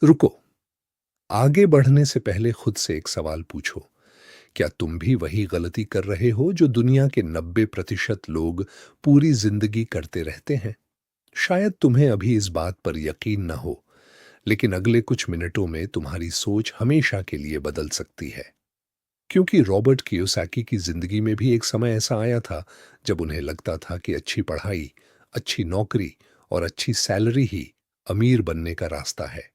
रुको। आगे बढ़ने से पहले खुद से एक सवाल पूछो। क्या तुम भी वही गलती कर रहे हो जो दुनिया के 90% लोग पूरी जिंदगी करते रहते हैं? शायद तुम्हें अभी इस बात पर यकीन न हो, लेकिन अगले कुछ मिनटों में तुम्हारी सोच हमेशा के लिए बदल सकती है। क्योंकि रॉबर्ट कियोसाकी की जिंदगी में भी एक समय ऐसा आया था जब उन्हें लगता था कि अच्छी पढ़ाई, अच्छी नौकरी और अच्छी सैलरी ही अमीर बनने का रास्ता है।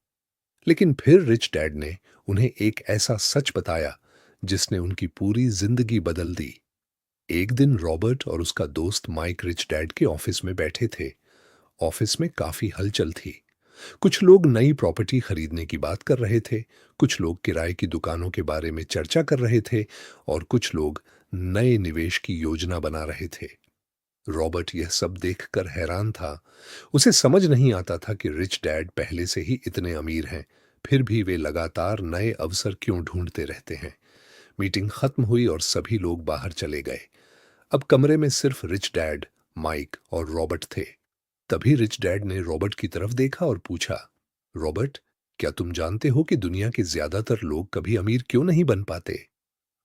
लेकिन फिर रिच डैड ने उन्हें एक ऐसा सच बताया जिसने उनकी पूरी जिंदगी बदल दी। एक दिन रॉबर्ट और उसका दोस्त माइक रिच डैड के ऑफिस में बैठे थे। ऑफिस में काफी हलचल थी। कुछ लोग नई प्रॉपर्टी खरीदने की बात कर रहे थे, कुछ लोग किराए की दुकानों के बारे में चर्चा कर रहे थे और कुछ लोग नए निवेश की योजना बना रहे थे। रॉबर्ट यह सब देखकर हैरान था। उसे समझ नहीं आता था कि रिच डैड पहले से ही इतने अमीर हैं, फिर भी वे लगातार नए अवसर क्यों ढूंढते रहते हैं। मीटिंग खत्म हुई और सभी लोग बाहर चले गए। अब कमरे में सिर्फ रिच डैड, माइक और रॉबर्ट थे। तभी रिच डैड ने रॉबर्ट की तरफ देखा और पूछा, रॉबर्ट, क्या तुम जानते हो कि दुनिया के ज्यादातर लोग कभी अमीर क्यों नहीं बन पाते?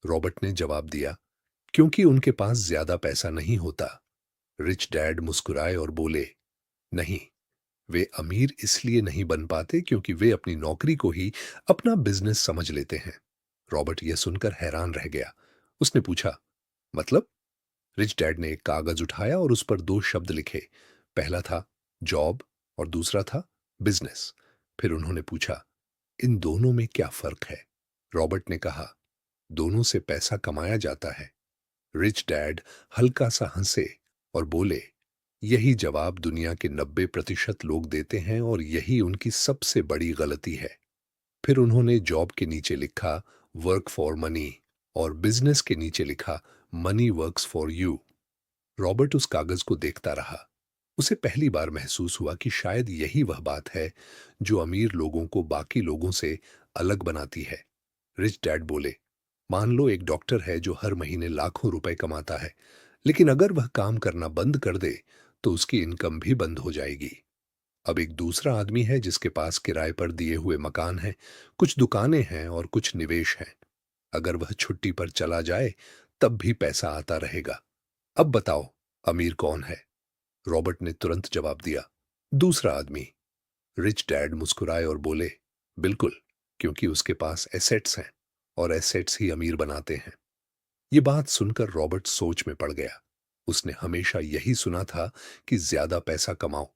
रॉबर्ट ने जवाब दिया, क्योंकि उनके पास ज्यादा पैसा नहीं होता। रिच डैड मुस्कुराए और बोले, नहीं, वे अमीर इसलिए नहीं बन पाते क्योंकि वे अपनी नौकरी को ही अपना बिजनेस समझ लेते हैं। रॉबर्ट यह सुनकर हैरान रह गया। उसने पूछा, मतलब? रिच डैड ने एक कागज उठाया और उस पर दो शब्द लिखे। पहला था जॉब और दूसरा था बिजनेस। फिर उन्होंने पूछा, इन दोनों में क्या फर्क है? रॉबर्ट ने कहा, दोनों से पैसा कमाया जाता है। रिच डैड हल्का सा हंसे और बोले, यही जवाब दुनिया के 90% लोग देते हैं और यही उनकी सबसे बड़ी गलती है। फिर उन्होंने जॉब के नीचे लिखा वर्क फॉर मनी और बिजनेस के नीचे लिखा money works for you. Robert उस कागज को देखता रहा। उसे पहली बार महसूस हुआ कि शायद यही वह बात है जो अमीर लोगों को बाकी लोगों से अलग बनाती है। रिच डैड बोले, मान लो एक डॉक्टर है जो हर महीने लाखों रुपए कमाता है, लेकिन अगर वह काम करना बंद कर दे तो उसकी इनकम भी बंद हो जाएगी। अब एक दूसरा आदमी है जिसके पास किराए पर दिए हुए मकान हैं, कुछ दुकानें हैं और कुछ निवेश हैं। अगर वह छुट्टी पर चला जाए तब भी पैसा आता रहेगा। अब बताओ, अमीर कौन है? रॉबर्ट ने तुरंत जवाब दिया, दूसरा आदमी। रिच डैड मुस्कुराए और बोले, बिल्कुल, क्योंकि उसके पास एसेट्स हैं और एसेट्स ही अमीर बनाते हैं। ये बात सुनकर रॉबर्ट सोच में पड़ गया। उसने हमेशा यही सुना था कि ज्यादा पैसा कमाओ,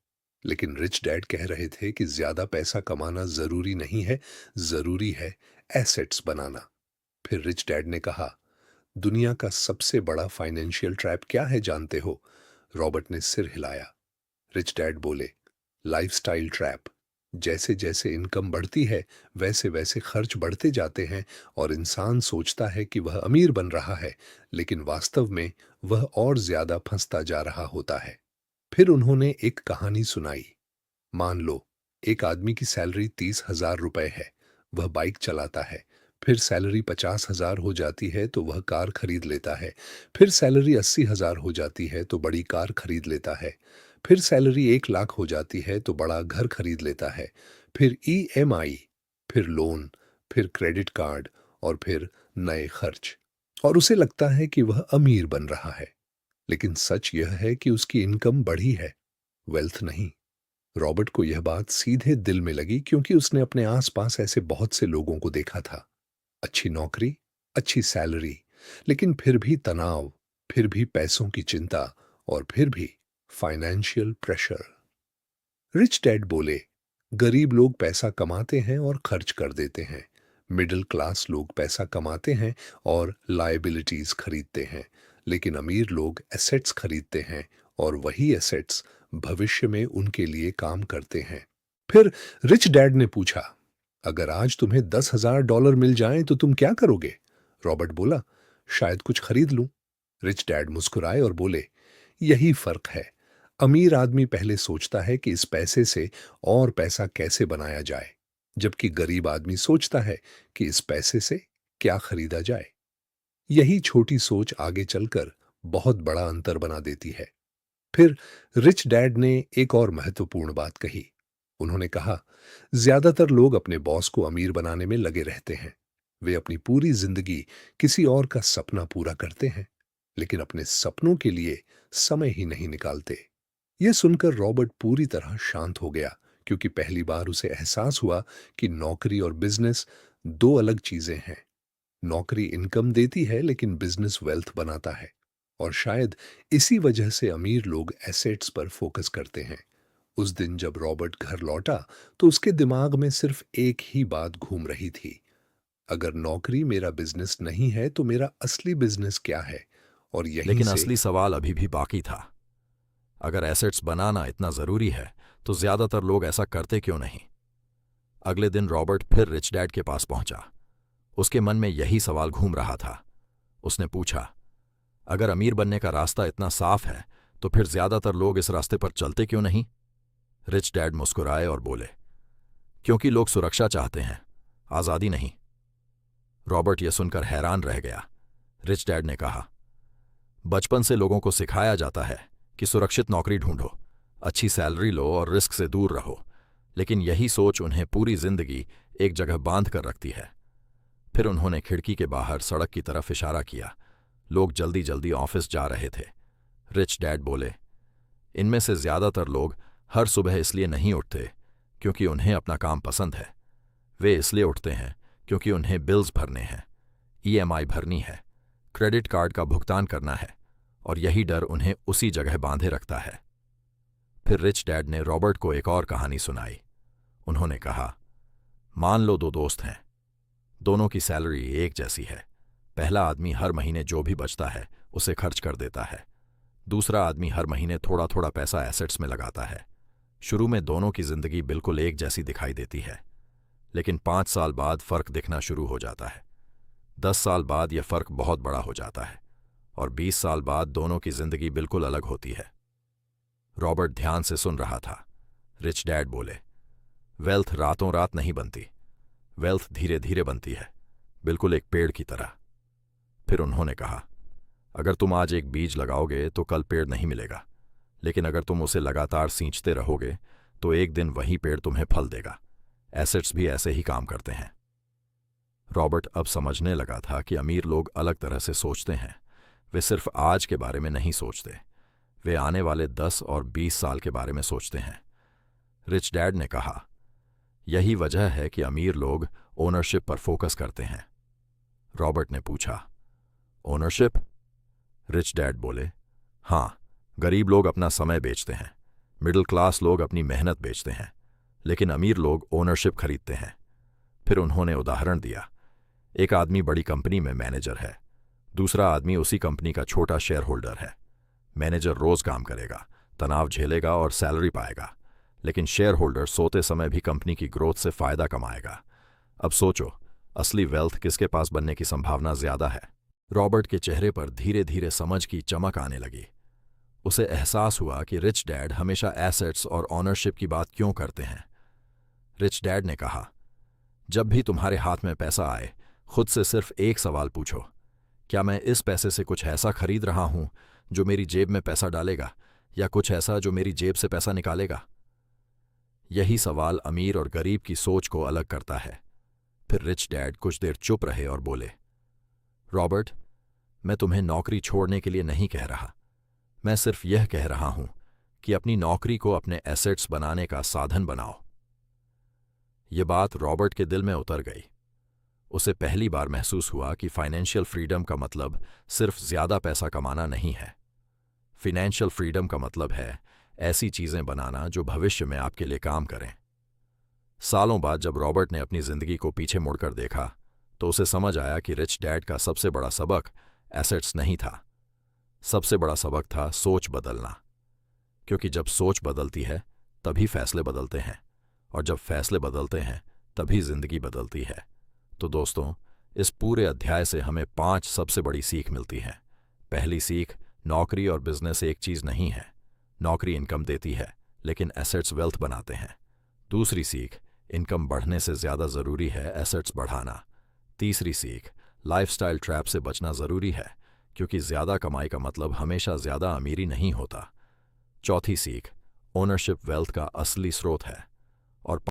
लेकिन रिच डैड कह रहे थे कि ज्यादा पैसा कमाना जरूरी नहीं है, जरूरी है एसेट्स बनाना। फिर रिच डैड ने कहा, दुनिया का सबसे बड़ा फाइनेंशियल ट्रैप क्या है जानते हो? रॉबर्ट ने सिर हिलाया। रिच डैड बोले, लाइफस्टाइल ट्रैप। जैसे जैसे इनकम बढ़ती है वैसे वैसे खर्च बढ़ते जाते हैं और इंसान सोचता है कि वह अमीर बन रहा है, लेकिन वास्तव में वह और ज्यादा फंसता जा रहा होता है। फिर उन्होंने एक कहानी सुनाई। मान लो एक आदमी की सैलरी 30,000 रुपए है। वह बाइक चलाता है। फिर सैलरी 50,000 हो जाती है तो वह कार खरीद लेता है। फिर सैलरी 80,000 हो जाती है तो बड़ी कार खरीद लेता है। फिर सैलरी 1 लाख हो जाती है तो बड़ा घर खरीद लेता है। फिर ईएमआई, फिर लोन, फिर क्रेडिट कार्ड और फिर नए खर्च। और उसे लगता है कि वह अमीर बन रहा है, लेकिन सच यह है कि उसकी इनकम बढ़ी है, वेल्थ नहीं। रॉबर्ट को यह बात सीधे दिल में लगी क्योंकि उसने अपने आसपास ऐसे बहुत से लोगों को देखा था। अच्छी नौकरी, अच्छी सैलरी, लेकिन फिर भी तनाव, फिर भी पैसों की चिंता और फिर भी फाइनेंशियल प्रेशर। रिच डैड बोले, गरीब लोग पैसा कमाते हैं और खर्च कर देते हैं। मिडिल क्लास लोग पैसा कमाते हैं और लायबिलिटीज खरीदते हैं। लेकिन अमीर लोग एसेट्स खरीदते हैं और वही एसेट्स भविष्य में उनके लिए काम करते हैं। फिर रिच डैड ने पूछा, अगर आज तुम्हें $10,000 मिल जाएं तो तुम क्या करोगे? रॉबर्ट बोला, शायद कुछ खरीद लूं। रिच डैड मुस्कुराए और बोले, यही फर्क है। अमीर आदमी पहले सोचता है कि इस पैसे से और पैसा कैसे बनाया जाए, जबकि गरीब आदमी सोचता है कि इस पैसे से क्या खरीदा जाए। यही छोटी सोच आगे चलकर बहुत बड़ा अंतर बना देती है। फिर रिच डैड ने एक और महत्वपूर्ण बात कही। उन्होंने कहा, ज्यादातर लोग अपने बॉस को अमीर बनाने में लगे रहते हैं। वे अपनी पूरी जिंदगी किसी और का सपना पूरा करते हैं, लेकिन अपने सपनों के लिए समय ही नहीं निकालते। यह सुनकर रॉबर्ट पूरी तरह शांत हो गया, क्योंकि पहली बार उसे एहसास हुआ कि नौकरी और बिजनेस दो अलग चीजें हैं। नौकरी इनकम देती है, लेकिन बिजनेस वेल्थ बनाता है। और शायद इसी वजह से अमीर लोग एसेट्स पर फोकस करते हैं। उस दिन जब रॉबर्ट घर लौटा, तो उसके दिमाग में सिर्फ एक ही बात घूम रही थी, अगर नौकरी मेरा बिजनेस नहीं है तो मेरा असली बिजनेस क्या है। और यहीं लेकिन से असली सवाल अभी भी बाकी था। अगर एसेट्स बनाना इतना जरूरी है तो ज्यादातर लोग ऐसा करते क्यों नहीं? अगले दिन रॉबर्ट फिर रिच डैड के पास पहुंचा। उसके मन में यही सवाल घूम रहा था। उसने पूछा, अगर अमीर बनने का रास्ता इतना साफ है तो फिर ज्यादातर लोग इस रास्ते पर चलते क्यों नहीं? रिच डैड मुस्कुराए और बोले, क्योंकि लोग सुरक्षा चाहते हैं, आजादी नहीं। रॉबर्ट यह सुनकर हैरान रह गया। रिच डैड ने कहा, बचपन से लोगों को सिखाया जाता है कि सुरक्षित नौकरी ढूंढो, अच्छी सैलरी लो और रिस्क से दूर रहो, लेकिन यही सोच उन्हें पूरी जिंदगी एक जगह बांध कर रखती है। फिर उन्होंने खिड़की के बाहर सड़क की तरफ इशारा किया। लोग जल्दी जल्दी ऑफिस जा रहे थे। रिच डैड बोले, इनमें से ज्यादातर लोग हर सुबह इसलिए नहीं उठते क्योंकि उन्हें अपना काम पसंद है। वे इसलिए उठते हैं क्योंकि उन्हें बिल्स भरने हैं, ईएमआई भरनी है, क्रेडिट कार्ड का भुगतान करना है, और यही डर उन्हें उसी जगह बांधे रखता है। फिर रिच डैड ने रॉबर्ट को एक और कहानी सुनाई। उन्होंने कहा, मान लो दो दोस्त हैं, दोनों की सैलरी एक जैसी है। पहला आदमी हर महीने जो भी बचता है उसे खर्च कर देता है। दूसरा आदमी हर महीने थोड़ा थोड़ा पैसा एसेट्स में लगाता है। शुरू में दोनों की जिंदगी बिल्कुल एक जैसी दिखाई देती है, लेकिन 5 साल बाद फर्क दिखना शुरू हो जाता है। 10 साल बाद यह फर्क बहुत बड़ा हो जाता है, और 20 साल बाद दोनों की जिंदगी बिल्कुल अलग होती है। रॉबर्ट ध्यान से सुन रहा था। रिच डैड बोले, वेल्थ रातों रात नहीं बनती, वेल्थ धीरे धीरे बनती है, बिल्कुल एक पेड़ की तरह। फिर उन्होंने कहा, अगर तुम आज एक बीज लगाओगे तो कल पेड़ नहीं मिलेगा, लेकिन अगर तुम उसे लगातार सींचते रहोगे तो एक दिन वही पेड़ तुम्हें फल देगा। एसेट्स भी ऐसे ही काम करते हैं। रॉबर्ट अब समझने लगा था कि अमीर लोग अलग तरह से सोचते हैं। वे सिर्फ आज के बारे में नहीं सोचते, वे आने वाले 10 और 20 साल के बारे में सोचते हैं। रिच डैड ने कहा, यही वजह है कि अमीर लोग ओनरशिप पर फोकस करते हैं। रॉबर्ट ने पूछा, ओनरशिप? रिच डैड बोले, हाँ, गरीब लोग अपना समय बेचते हैं, मिडिल क्लास लोग अपनी मेहनत बेचते हैं, लेकिन अमीर लोग ओनरशिप खरीदते हैं। फिर उन्होंने उदाहरण दिया, एक आदमी बड़ी कंपनी में मैनेजर है, दूसरा आदमी उसी कंपनी का छोटा शेयर होल्डर है। मैनेजर रोज काम करेगा, तनाव झेलेगा और सैलरी पाएगा, लेकिन शेयर होल्डर सोते समय भी कंपनी की ग्रोथ से फायदा कमाएगा। अब सोचो, असली वेल्थ किसके पास बनने की संभावना ज्यादा है? रॉबर्ट के चेहरे पर धीरे धीरे समझ की चमक आने लगी। उसे एहसास हुआ कि रिच डैड हमेशा एसेट्स और ऑनरशिप की बात क्यों करते हैं। रिच डैड ने कहा, जब भी तुम्हारे हाथ में पैसा आए, खुद से सिर्फ एक सवाल पूछो, क्या मैं इस पैसे से कुछ ऐसा खरीद रहा हूं जो मेरी जेब में पैसा डालेगा, या कुछ ऐसा जो मेरी जेब से पैसा निकालेगा? यही सवाल अमीर और गरीब की सोच को अलग करता है। फिर रिच डैड कुछ देर चुप रहे और बोले, रॉबर्ट, मैं तुम्हें नौकरी छोड़ने के लिए नहीं कह रहा, मैं सिर्फ यह कह रहा हूं कि अपनी नौकरी को अपने एसेट्स बनाने का साधन बनाओ। यह बात रॉबर्ट के दिल में उतर गई। उसे पहली बार महसूस हुआ कि फाइनेंशियल फ्रीडम का मतलब सिर्फ ज्यादा पैसा कमाना नहीं है। फाइनेंशियल फ्रीडम का मतलब है ऐसी चीजें बनाना जो भविष्य में आपके लिए काम करें। सालों बाद जब रॉबर्ट ने अपनी जिंदगी को पीछे मुड़कर देखा, तो उसे समझ आया कि रिच डैड का सबसे बड़ा सबक एसेट्स नहीं था, सबसे बड़ा सबक था सोच बदलना। क्योंकि जब सोच बदलती है तभी फैसले बदलते हैं, और जब फैसले बदलते हैं तभी जिंदगी बदलती है। तो दोस्तों, इस पूरे अध्याय से हमें 5 सबसे बड़ी सीख मिलती हैं। पहली सीख, नौकरी और बिजनेस एक चीज नहीं है। नौकरी इनकम देती है, लेकिन एसेट्स वेल्थ बनाते हैं। दूसरी सीख, इनकम बढ़ने से ज्यादा जरूरी है एसेट्स बढ़ाना। तीसरी सीख, लाइफस्टाइल ट्रैप से बचना जरूरी है, क्योंकि ज्यादा कमाई का मतलब हमेशा ज्यादा अमीरी नहीं होता। चौथी सीख, ओनरशिप वेल्थ का असली स्रोत है। और